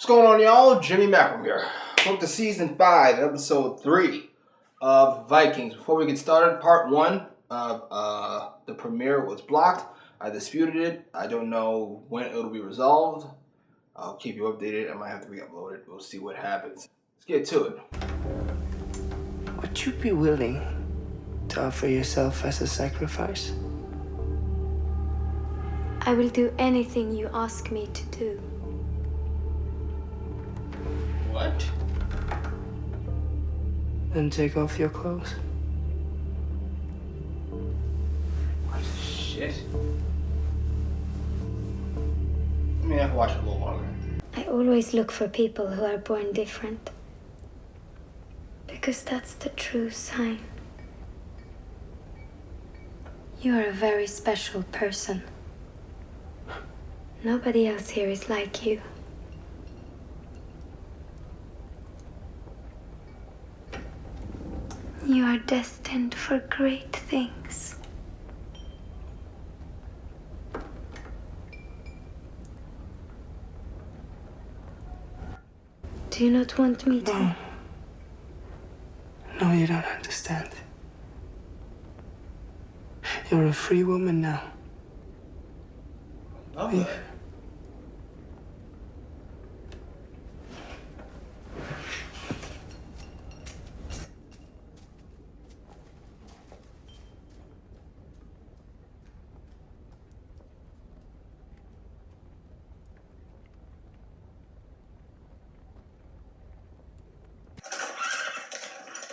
What's going on, y'all? Jimmy Macrum here. Welcome to Season 5, Episode 3 of Vikings. Before we get started, Part 1 of the premiere was blocked. I disputed it. I don't know when it'll be resolved. I'll keep you updated. I might have to re-upload it. We'll see what happens. Let's get to it. Would you be willing to offer yourself as a sacrifice? I will do anything you ask me to do. What? Then take off your clothes. What the shit? I mean, I can watch it a little longer. I always look for people who are born different. Because that's the true sign. You are a very special person. Nobody else here is like you. You are destined for great things. Do you not want me to? No. No, you don't understand. You're a free woman now. Lovely.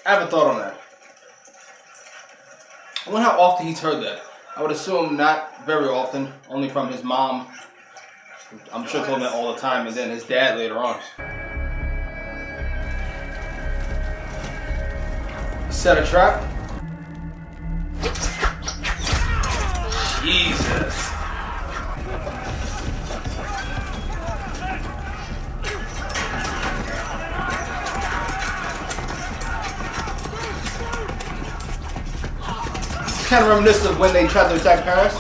I have a thought on that. I wonder how often he's heard that. I would assume not very often, only from his mom. I'm sure told him that all the time, and then his dad later on. Set a trap? Jesus. Kind of reminiscent of when they tried to attack Paris.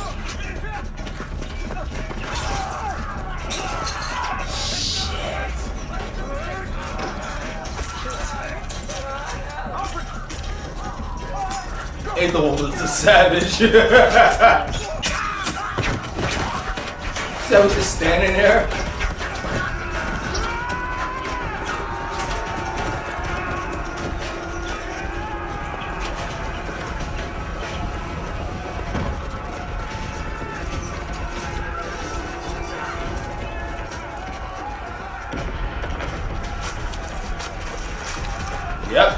Aethel was a savage. So I was just standing there. Yep.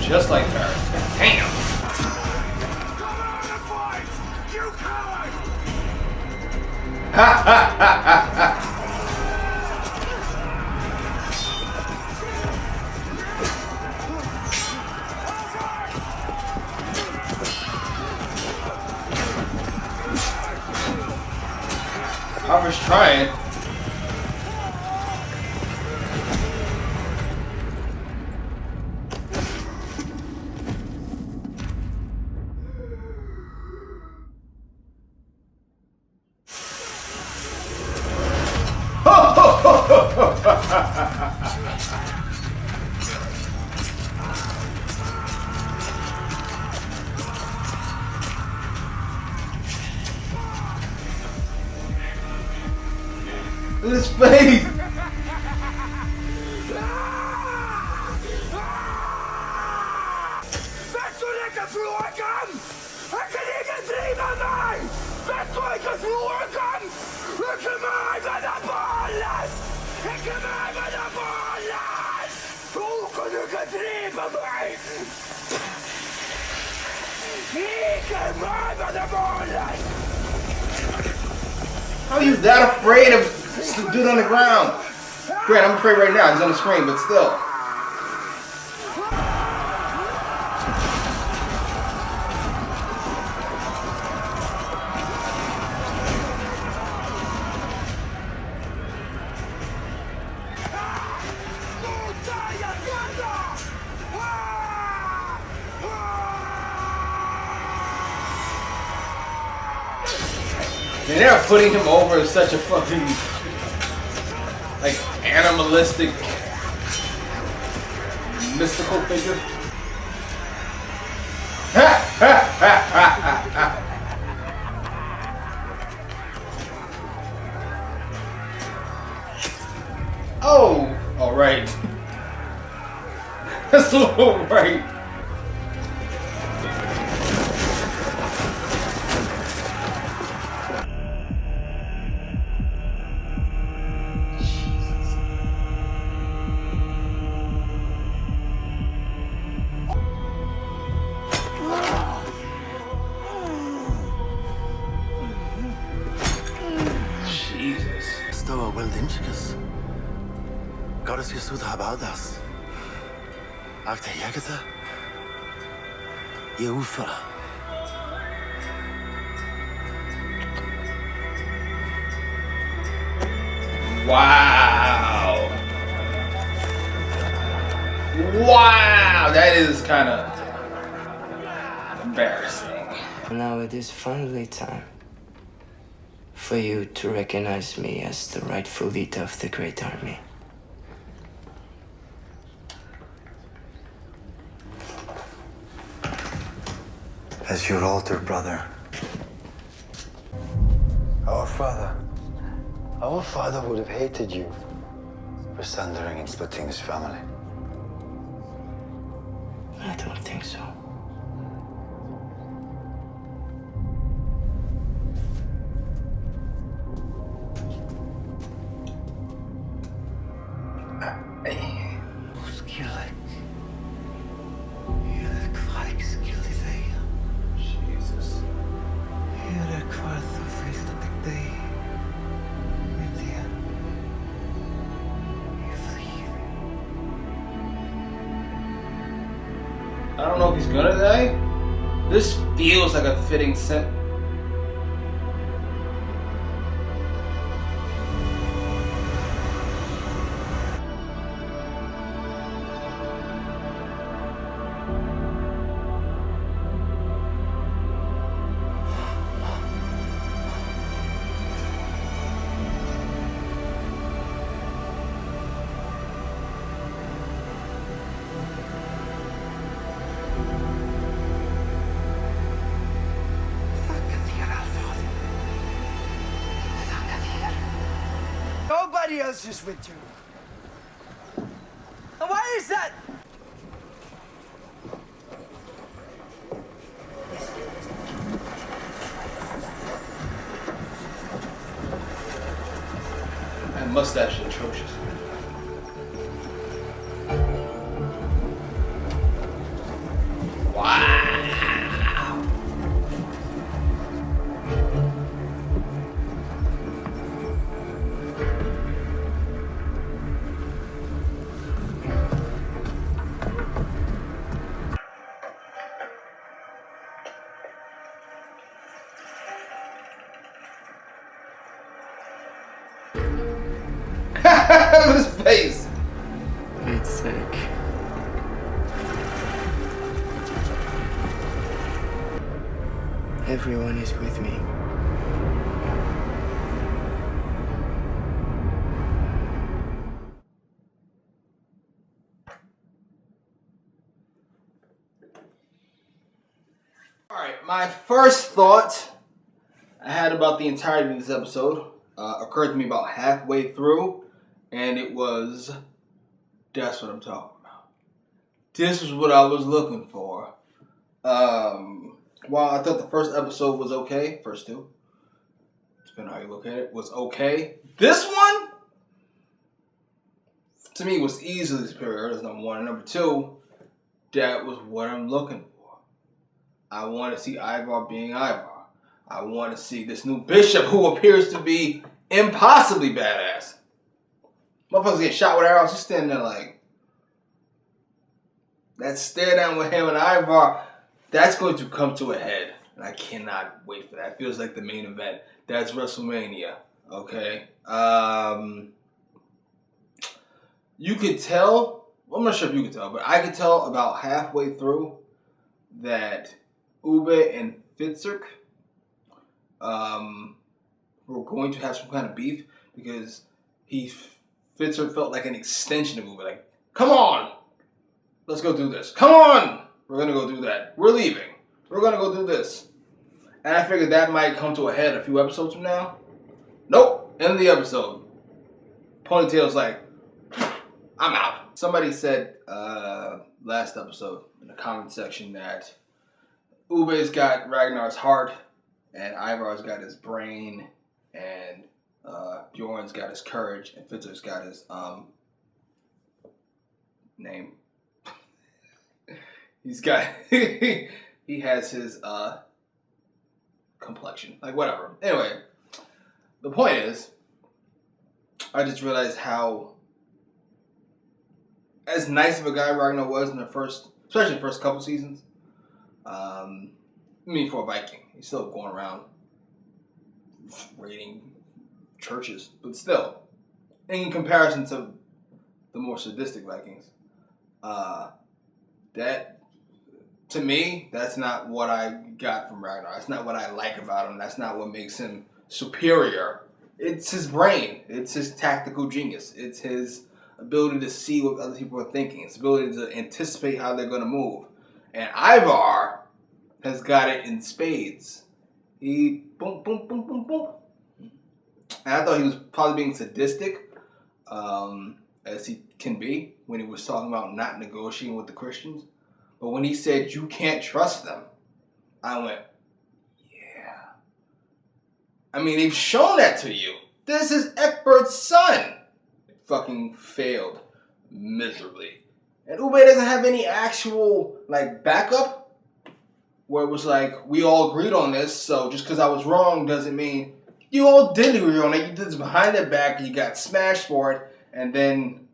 Just like her. Damn. Come on and fight! You coward! Ha ha ha ha ha. I was trying. Look at his face! Best du ikke frågan? Jeg kan ikke drive meg! Best du ikke frågan? Ikke meg med det bolles! Ikke meg med det bolles! Hvor kan du ikke drive meg? Ikke meg med det bolles! How are you that afraid of the dude on the ground? Grant, I'm afraid right now. He's on the screen, but still. And they're putting him over as such a fucking like animalistic, mystical figure. Oh, all right. That's a little right. Jesus. Stå wel dingetjes. God is gesud about us. Akte jagete. Je ufra. Wow. Wow, that is kind of embarrassing. Now it is finally time for you to recognize me as the rightful leader of the Great Army. As your older brother. Our father would have hated you for sundering and splitting his family. I don't think so. Jesus. I don't know if he's gonna die. This feels like a fitting sentence. Nobody else is with you. And why is that? That mustache is atrocious. Wow. Look at his face. It's sick. Everyone is with me. Alright, my first thought I had about the entirety of this episode occurred to me about halfway through, and it was, that's what I'm talking about. This is what I was looking for. While I thought the first episode was okay, first two, depending on how you look at it, was okay. This one, to me, was easily superior. That's number one. And number two, that was what I'm looking for. I want to see Ivar being Ivar. I want to see this new bishop who appears to be impossibly badass. Motherfuckers get shot with arrows. He's standing there like, that stare down with him and Ivar, that's going to come to a head. And I cannot wait for that. It feels like the main event. That's WrestleMania. Okay. You could tell, well, I'm not sure if you could tell, but I could tell about halfway through that Ube and Fitzurk were going to have some kind of beef because he Fitzer felt like an extension of Ube. Like, come on, let's go do this. Come on, we're gonna go do that. We're leaving. We're gonna go do this. And I figured that might come to a head a few episodes from now. Nope. End of the episode. Ponytail's like, I'm out. Somebody said last episode in the comment section that Ube's got Ragnar's heart, and Ivar's got his brain, and Bjorn's got his courage, and Fitzer's got his name. He's got he has his complexion. Like, whatever. Anyway, the point is, I just realized how as nice of a guy Ragnar was in the first, especially the first couple seasons. For a Viking, he's still going around raiding churches, but still, in comparison to the more sadistic Vikings, that to me, that's not what I got from Ragnar. That's not what I like about him. That's not what makes him superior. It's his brain. It's his tactical genius. It's his ability to see what other people are thinking. His ability to anticipate how they're going to move. And Ivar has got it in spades. He boom, boom, boom, boom, boom. And I thought he was probably being sadistic, as he can be, when he was talking about not negotiating with the Christians. But when he said, you can't trust them, I went, yeah. I mean, they've shown that to you. This is Eckbert's son. Fucking failed miserably. And Ube doesn't have any actual, backup where it was like, we all agreed on this, so just because I was wrong doesn't mean you all did agree on it. You did this behind their back, and you got smashed for it, and then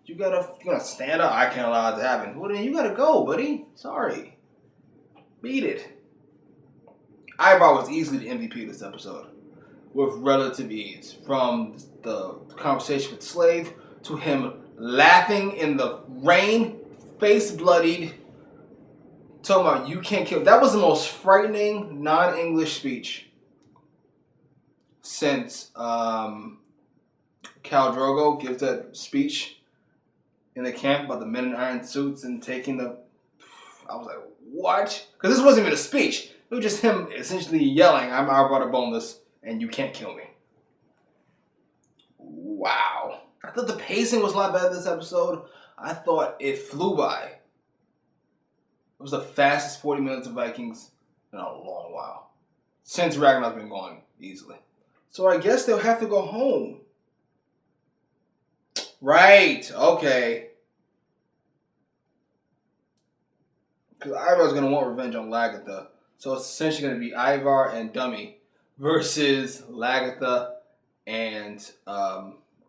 you gotta stand up. I can't allow it to happen. Well, then you gotta go, buddy. Sorry. Beat it. Ivar was easily the MVP this episode with relative ease. From the conversation with the slave to him laughing in the rain, face bloodied, talking about you can't kill. That was the most frightening non-English speech since Khal Drogo gives that speech in the camp about the men in iron suits and taking the... I was like, what? Because this wasn't even a speech. It was just him essentially yelling, I'm Ivar The Boneless, and you can't kill me. Wow. I thought the pacing was a lot better this episode. I thought it flew by. It was the fastest 40 minutes of Vikings in a long while. Since Ragnar's been gone, easily. So I guess they'll have to go home. Right, okay. Because Ivar's going to want revenge on Lagertha. So it's essentially going to be Ivar and Dummy versus Lagertha and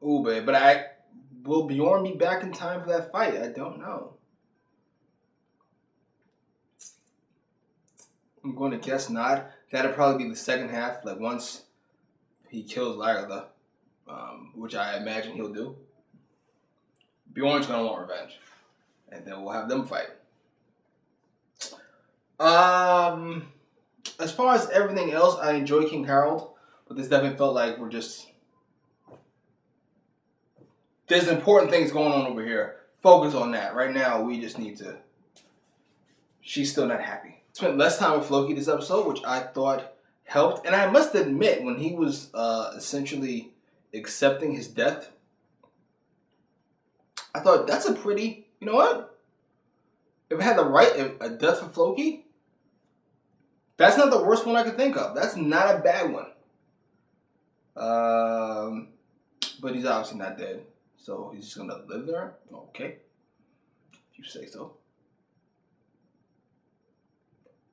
Ube. But will Bjorn be back in time for that fight? I don't know. I'm going to guess not. That'll probably be the second half, once he kills Lagertha, which I imagine he'll do. Bjorn's going to want revenge. And then we'll have them fight. As far as everything else, I enjoy King Harold, but this definitely felt like there's important things going on over here. Focus on that. Right now, we just need to... She's still not happy. Spent less time with Floki this episode, which I thought helped. And I must admit, when he was essentially accepting his death, I thought, that's a pretty... You know what? If I had to write a death for Floki, that's not the worst one I could think of. That's not a bad one. But he's obviously not dead. So he's just going to live there? Okay. If you say so.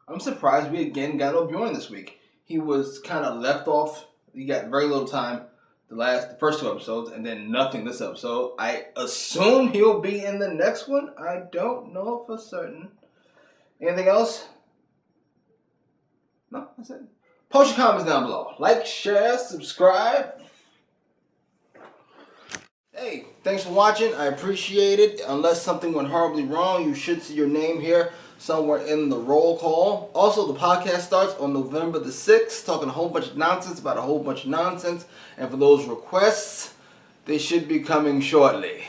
I'm surprised we again got no Bjorn this week. He was kind of left off. He got very little time the first two episodes, and then nothing this episode. I assume he'll be in the next one. I don't know for certain. Anything else? No, that's it. Post your comments down below. Like, share, subscribe. Hey, thanks for watching. I appreciate it. Unless something went horribly wrong, you should see your name here somewhere in the roll call. Also, the podcast starts on November the 6th, talking a whole bunch of nonsense about a whole bunch of nonsense. And for those requests, They should be coming shortly.